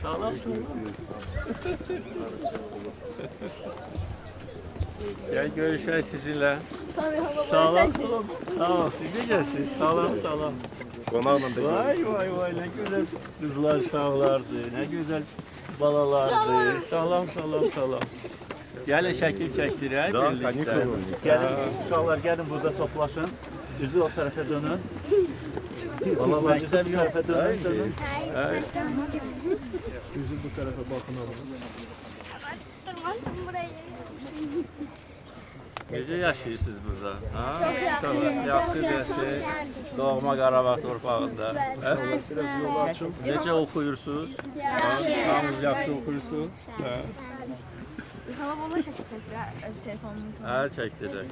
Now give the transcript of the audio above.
Sağlam sağlam. Gel görüşelim sizinle. Sağlam sağlam. Sağ olsun. Necəsiniz? Sağlam sağlam. Qonaqla da Vay vay vay ne güzel kızlar uşaqlardı. Ne güzel balalardı. Sağlam sağlam sağlam. Gəlin şəkil çəkdirək Daha birlikdə. kanikul oynayır. Gəlin uşaqlar gəlin burada toplaşın. Üzü o tərəfə dönün. Balalar güzel bir tərəfə dönün. Evet. Yüzü bu tarafa bakın alın. Necə yaşayırsınız burada? Ha? Çok yaxşı dərsiniz. Doğma Qarabağ torpağında. Hə? Biraz yolu açın. Necə oxuyursunuz? Hamınız yaxşı oxuyursunuz? Hə? Hava baba çəkəcək öz telefonumuzu. Hə, çəkdirək.